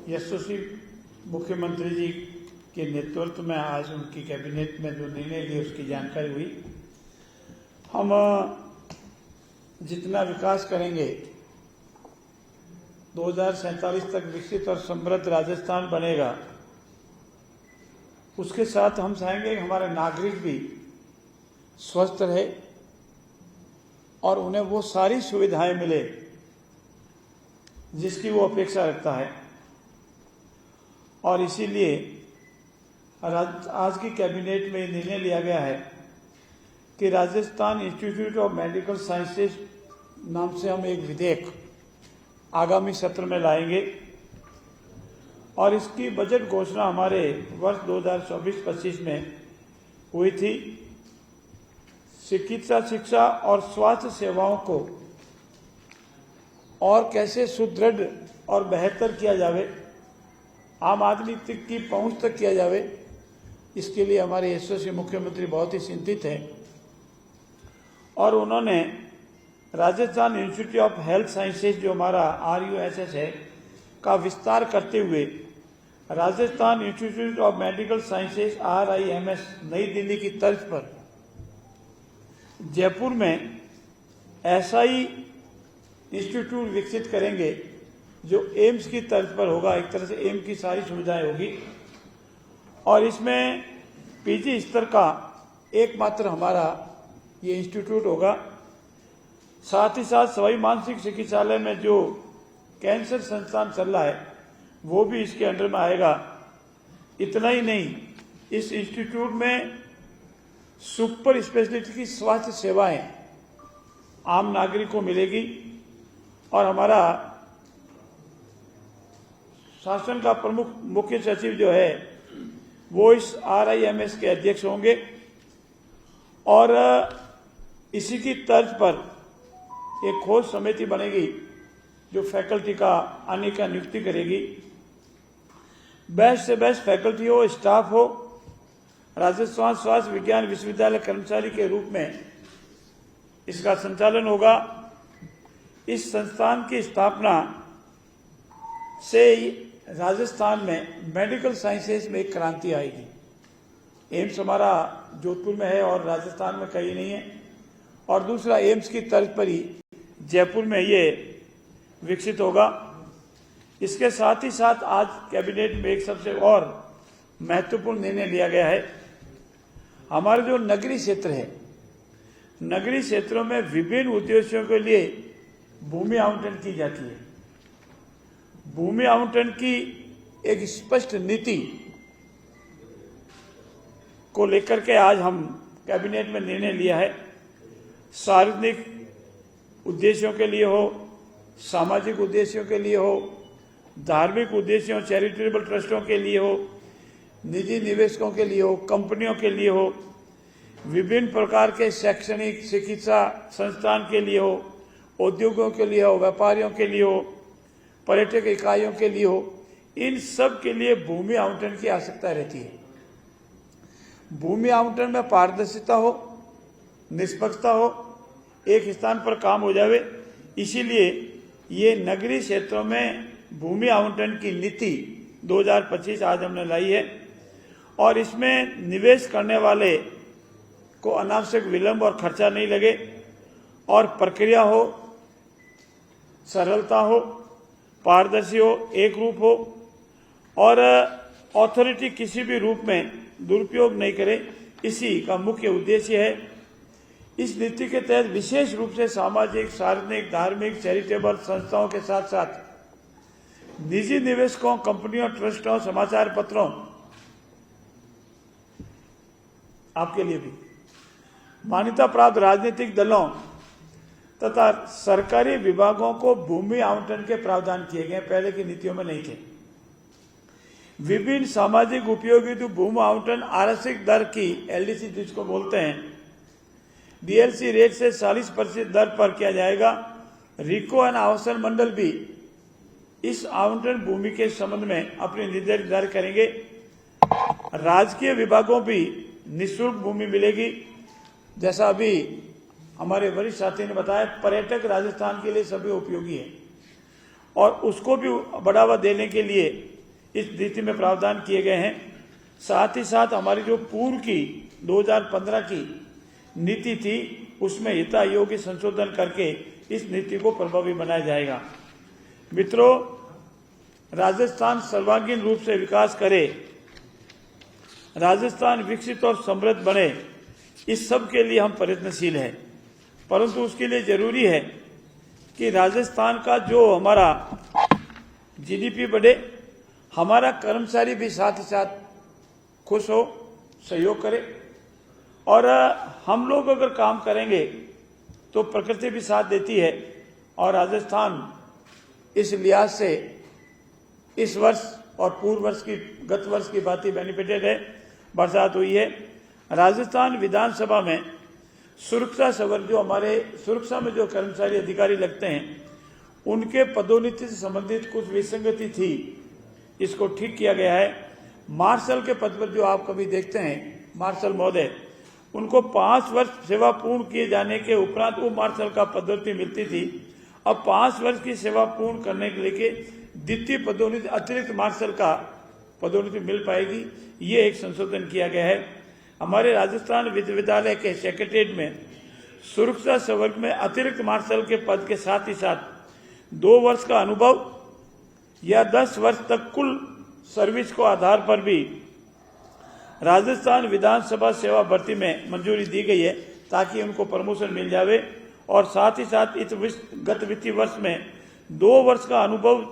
यशस्वी मुख्यमंत्री जी के नेतृत्व में आज उनकी कैबिनेट में जो निर्णय लिए उसकी जानकारी हुई। हम जितना विकास करेंगे 2047 तक विकसित और समृद्ध राजस्थान बनेगा, उसके साथ हम चाहेंगे कि हमारे नागरिक भी स्वस्थ रहे और उन्हें वो सारी सुविधाएं मिले जिसकी वो अपेक्षा रखता है। और इसीलिए आज की कैबिनेट में निर्णय लिया गया है कि Rajasthan institute of medical sciences नाम से हम एक विधेयक आगामी सत्र में लाएंगे और इसकी बजट घोषणा हमारे वर्ष 2024-25 में हुई थी। चिकित्सा शिक्षा और स्वास्थ्य सेवाओं को और कैसे सुदृढ़ और बेहतर किया जावे, आम आदमी तक की पहुंच तक किया जावे, इसके लिए हमारे यशस्वी मुख्यमंत्री बहुत ही चिंतित हैं और उन्होंने Rajasthan institute of health sciences जो हमारा RUSS है का विस्तार करते हुए Rajasthan institute of medical sciences RIMS नई दिल्ली की तर्ज पर जयपुर में ऐसा ही इंस्टीट्यूट विकसित करेंगे जो एम्स की तर्ज पर होगा। एक तरह से एम्स की सारी सुविधाएं होगी और इसमें PG स्तर का एकमात्र हमारा ये इंस्टीट्यूट होगा। साथ ही साथ सवाई मानसिंह चिकित्सालय में जो कैंसर संस्थान चल रहा है वो भी इसके अंडर में आएगा। इतना ही नहीं, इस इंस्टीट्यूट में सुपर स्पेशलिटी की स्वास्थ्य सेवाएं आम नागरिक को मिलेगी और हमारा शासन का प्रमुख मुख्य सचिव जो है वो इस RIMS के अध्यक्ष होंगे और इसी की तर्ज पर एक खोज समिति बनेगी जो फैकल्टी का आने का नियुक्ति करेगी। बेस्ट से बेस्ट फैकल्टी हो, स्टाफ हो। राजस्थान स्वास्थ्य विज्ञान विश्वविद्यालय कर्मचारी के रूप में इसका संचालन होगा। इस संस्थान की स्थापना से राजस्थान में मेडिकल साइंसेज में एक क्रांति आएगी। एम्स हमारा जोधपुर में है और राजस्थान में कहीं नहीं है, और दूसरा एम्स की तर्ज पर ही जयपुर में ये विकसित होगा। इसके साथ ही साथ आज कैबिनेट में एक सबसे और महत्वपूर्ण निर्णय लिया गया है। हमारे जो नगरीय क्षेत्र है, नगरीय क्षेत्रों में विभिन्न उद्देश्यों के लिए भूमि आवंटन की जाती है। भूमि आवंटन की एक स्पष्ट नीति को लेकर के आज हम कैबिनेट में निर्णय लिया है। सार्वजनिक उद्देश्यों के लिए हो, सामाजिक उद्देश्यों के लिए हो, धार्मिक उद्देश्यों चैरिटेबल ट्रस्टों के लिए हो, निजी निवेशकों के लिए हो, कंपनियों के लिए हो, विभिन्न प्रकार के शैक्षणिक चिकित्सा संस्थान के लिए हो, उद्योगों के लिए हो, व्यापारियों के लिए हो, पर्यटक इकाइयों के लिए हो, इन सब के लिए भूमि आवंटन की आवश्यकता रहती है। भूमि आवंटन में पारदर्शिता हो, निष्पक्षता हो, एक स्थान पर काम हो जावे। इसीलिए ये नगरीय क्षेत्रों में भूमि आवंटन की नीति 2025 आज हमने लाई है और इसमें निवेश करने वाले को अनावश्यक विलंब और खर्चा नहीं लगे और प्रक्रिया हो, सरलता हो, पारदर्शी हो, एक रूप हो और अथॉरिटी किसी भी रूप में दुरुपयोग नहीं करे, इसी का मुख्य उद्देश्य है। इस नीति के तहत विशेष रूप से सामाजिक, सार्वजनिक, धार्मिक, चैरिटेबल संस्थाओं के साथ साथ निजी निवेशकों, कंपनियों, ट्रस्टों, समाचार पत्रों, आपके लिए भी मान्यता प्राप्त राजनीतिक दलों तथा सरकारी विभागों को भूमि आवंटन के प्रावधान किए गए, पहले की नीतियों में नहीं थे। विभिन्न सामाजिक उपयोगी भूमि आवंटन आरक्षित दर की LDC जिसको बोलते हैं DLC रेट से 40% दर पर किया जाएगा। रिको एंड आवासन मंडल भी इस आवंटन भूमि के संबंध में अपनी निर्धारित दर करेंगे। राजकीय विभागों भी निःशुल्क भूमि मिलेगी। जैसा अभी हमारे वरिष्ठ साथी ने बताया, पर्यटक राजस्थान के लिए सभी उपयोगी है और उसको भी बढ़ावा देने के लिए इस नीति में प्रावधान किए गए हैं। साथ ही साथ हमारी जो पूर्व की 2015 की नीति थी उसमें हितायोग्य संशोधन करके इस नीति को प्रभावी बनाया जाएगा। मित्रों, राजस्थान सर्वांगीण रूप से विकास करे, राजस्थान विकसित और समृद्ध बने, इस सब के लिए हम प्रयत्नशील हैं। परंतु उसके लिए जरूरी है कि राजस्थान का जो हमारा जीडीपी बढ़े, हमारा कर्मचारी भी साथ ही साथ खुश हो, सहयोग करे, और हम लोग अगर काम करेंगे तो प्रकृति भी साथ देती है। और राजस्थान इस लिहाज से इस वर्ष और पूर्व वर्ष की गत वर्ष की बात ही बेनिफिटेड है, बरसात हुई है। राजस्थान विधानसभा में सुरक्षा सवर, जो हमारे सुरक्षा में जो कर्मचारी अधिकारी लगते हैं, उनके पदोन्नति से संबंधित कुछ विसंगति थी, इसको ठीक किया गया है। मार्शल के पद पर जो आप कभी देखते हैं मार्शल महोदय, उनको 5 वर्ष सेवा पूर्ण किए जाने के उपरांत वो मार्शल का पदोन्नति मिलती थी। अब 5 वर्ष की सेवा पूर्ण करने के लिए द्वितीय पदोन्नति अतिरिक्त मार्शल का पदोन्नति मिल पाएगी, ये एक संशोधन किया गया है। हमारे राजस्थान विश्वविद्यालय के सेक्रेटरीट में सुरक्षा संवर्ग में अतिरिक्त मार्शल के पद के साथ ही साथ 2 वर्ष का अनुभव या 10 वर्ष तक कुल सर्विस को आधार पर भी राजस्थान विधानसभा सेवा भर्ती में मंजूरी दी गई है, ताकि उनको प्रमोशन मिल जावे। और साथ ही साथ इस गत वित्तीय वर्ष में 2 वर्ष का अनुभव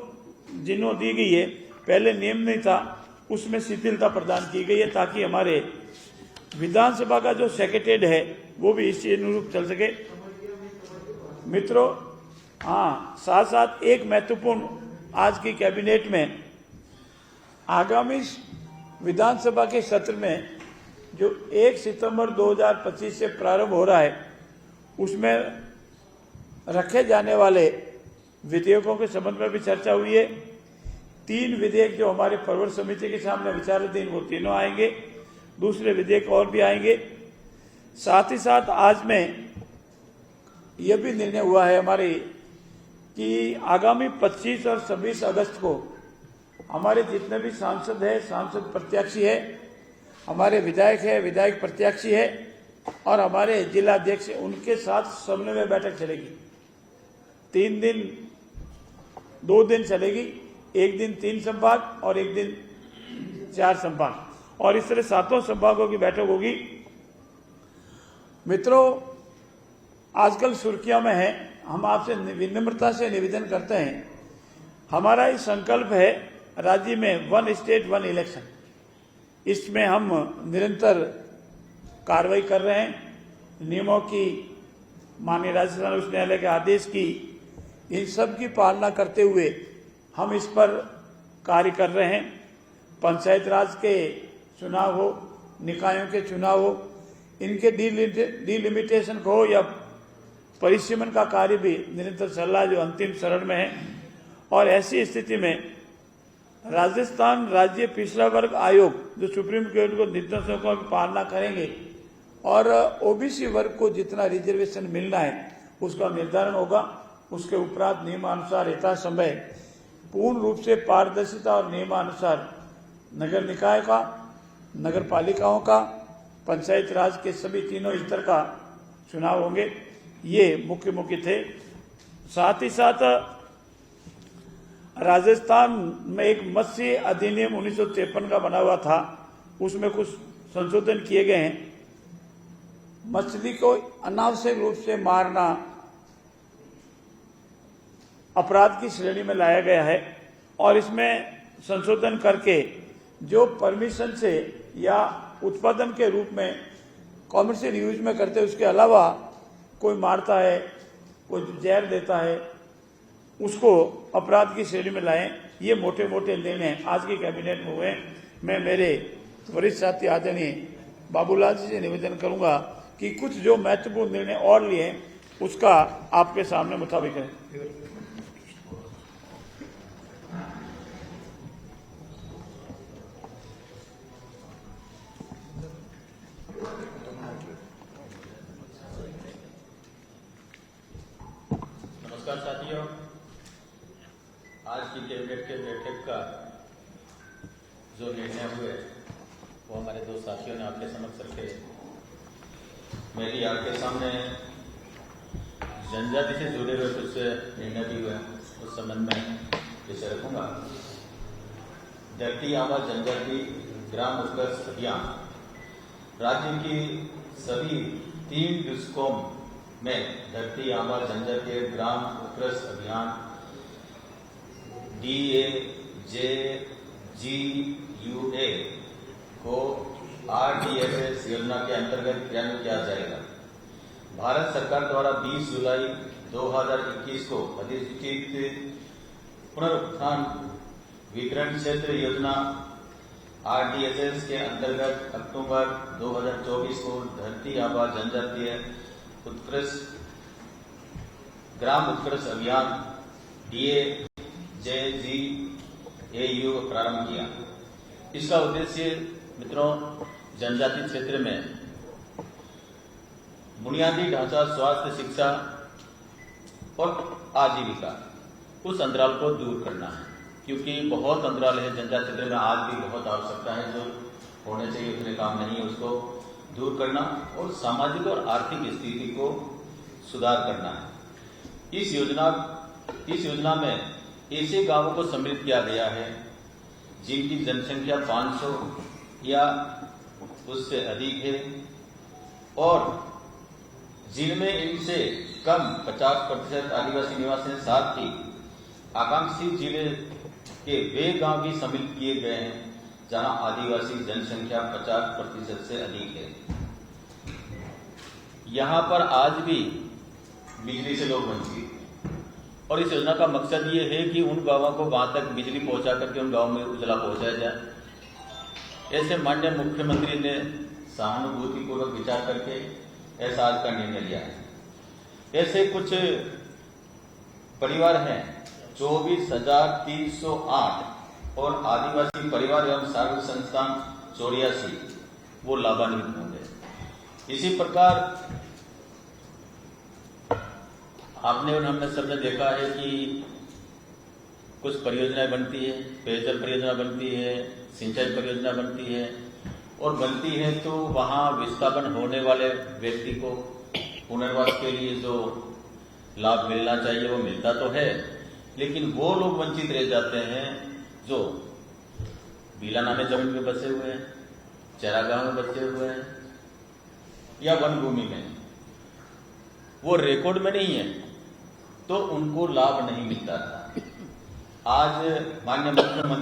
जिन्हों दी गई है, पहले नियम नहीं था, उसमें शिथिलता प्रदान की गई है, ताकि हमारे विधानसभा का जो सेक्रेटरीट है वो भी इसी अनुरूप चल सके। मित्रों, हाँ, साथ साथ एक महत्वपूर्ण आज की कैबिनेट में आगामी विधानसभा के सत्र में जो 1 सितंबर 2025 से प्रारंभ हो रहा है, उसमें रखे जाने वाले विधेयकों के संबंध में भी चर्चा हुई है। 3 विधेयक जो हमारे प्रवर समिति के सामने विचाराधीन, वो तीनों आएंगे, दूसरे विधेयक और भी आएंगे। साथ ही साथ आज में यह भी निर्णय हुआ है हमारे कि आगामी 25 और 26 अगस्त को हमारे जितने भी सांसद है, सांसद प्रत्याशी है, हमारे विधायक है, विधायक प्रत्याशी है, और हमारे जिला अध्यक्ष, उनके साथ समन्वय बैठक चलेगी। 3 दिन 2 दिन चलेगी, एक दिन 3 संभाग और एक दिन 4 संभाग, और इस तरह 7 संभागों की बैठक होगी। मित्रों, आजकल सुर्खियों में है, हम आपसे विनम्रता से निवेदन करते हैं, हमारा ये संकल्प है राज्य में 1 स्टेट 1 इलेक्शन। इसमें हम निरंतर कार्रवाई कर रहे हैं, नियमों की, माननीय राजस्थान उच्च न्यायालय के आदेश की, इन सब की पालना करते हुए हम इस पर कार्य कर रहे हैं। पंचायत राज के चुनाव हो, निकायों के चुनाव हो, इनके डिलिमिटेशन को हो या परिसीमन का कार्य भी निरंतर चल रहा है, जो अंतिम चरण में है। और ऐसी स्थिति में राजस्थान राज्य पिछड़ा वर्ग आयोग, जो सुप्रीम कोर्ट को निर्देशों की पालना करेंगे, और ओबीसी वर्ग को जितना रिजर्वेशन मिलना है उसका निर्धारण होगा। उसके उपरांत नियमानुसार यथा समय पूर्ण रूप से पारदर्शिता और नियमानुसार नगर निकाय का, नगर पालिकाओं का, पंचायत राज के सभी तीनों स्तर का चुनाव होंगे। ये मुख्य थे। साथ ही साथ राजस्थान में एक मत्स्य अधिनियम 1953 का बना हुआ था, उसमें कुछ संशोधन किए गए हैं। मछली को अनावश्यक रूप से मारना अपराध की श्रेणी में लाया गया है, और इसमें संशोधन करके जो परमिशन से या उत्पादन के रूप में कॉमर्शियल यूज में करते हैं, उसके अलावा कोई मारता है, कोई जहर देता है, उसको अपराध की श्रेणी में लाएं। ये मोटे मोटे निर्णय आज की कैबिनेट में हुए। मैं मेरे वरिष्ठ साथी आदरणीय बाबूलाल जी से निवेदन करूंगा कि कुछ जो महत्वपूर्ण निर्णय और लिए उसका आपके सामने मुताबिक है। नमस्कार साथियों, आज की कैबिनेट के बैठक का जो निर्णय हुए वो हमारे दो साथियों ने आपके समक्ष रखे। मैं भी आपके सामने जनजाति से जुड़े हुए कुछ निर्णय भी हुए उस संबंध में इसे रखूंगा। धरती आबा जनजाति ग्राम उत्कर्ष अभियान राज्य की सभी 3 डिस्कॉम में धरती आबा जनजातीय ग्राम उत्कर्ष अभियान DAJGUA को RDSS योजना के अंतर्गत क्रियान्वित किया जाएगा। भारत सरकार द्वारा 20 जुलाई 2021 को अधिसूचित पुनरुत्थान वितरण क्षेत्र योजना RDSS के अंतर्गत अक्टूबर 2024 को धरती आबा जनजातीय उत्कृष्ट ग्राम उत्कर्ष अभियान DAJGAU प्रारंभ किया। इसका उद्देश्य मित्रों जनजाति क्षेत्र में बुनियादी ढांचा, स्वास्थ्य, शिक्षा और आजीविका उस अंतराल को दूर करना है, क्योंकि बहुत अंतराल है जनजाति क्षेत्र में। आज भी बहुत आवश्यकता है, जो होने चाहिए उतने काम नहीं है, उसको दूर करना और सामाजिक और आर्थिक स्थिति को सुधार करना है। इस योजना में ऐसे गांवों को सम्मिलित किया गया है जिनकी जनसंख्या 500 या उससे अधिक है और जिनमें इनसे कम 50% आदिवासी निवास हैं। साथ ही आकांक्षी जिले के वे गांव भी सम्मिलित किए गए हैं जहां आदिवासी जनसंख्या 50% से अधिक है। यहां पर आज भी बिजली से लोग वंचित, और इस योजना का मकसद ये है कि उन गांवों को वहां तक बिजली पहुंचा करके उन गांवों में उजाला पहुंचाया जाए। ऐसे माननीय मुख्यमंत्री ने सहानुभूतिपूर्वक विचार करके ऐसा आज का निर्णय लिया है। ऐसे कुछ परिवार हैं 24,308 और आदिवासी परिवार एवं सार्वजनिक संस्थान 84 वो लाभान्वित होंगे। इसी प्रकार आपने और हमने सबने देखा है कि कुछ परियोजनाएं बनती है, पेयजल परियोजना बनती है, सिंचाई परियोजना बनती है, और बनती है तो वहां विस्थापन होने वाले व्यक्ति को पुनर्वास के लिए जो लाभ मिलना चाहिए वो मिलता तो है, लेकिन वो लोग वंचित रह जाते हैं जो बीलाना में जमीन में बसे हुए हैं, चरागाह में बसे हुए हैं या वन भूमि में, वो रिकॉर्ड में नहीं है तो उनको लाभ नहीं मिलता था। आज माननीय मुख्यमंत्री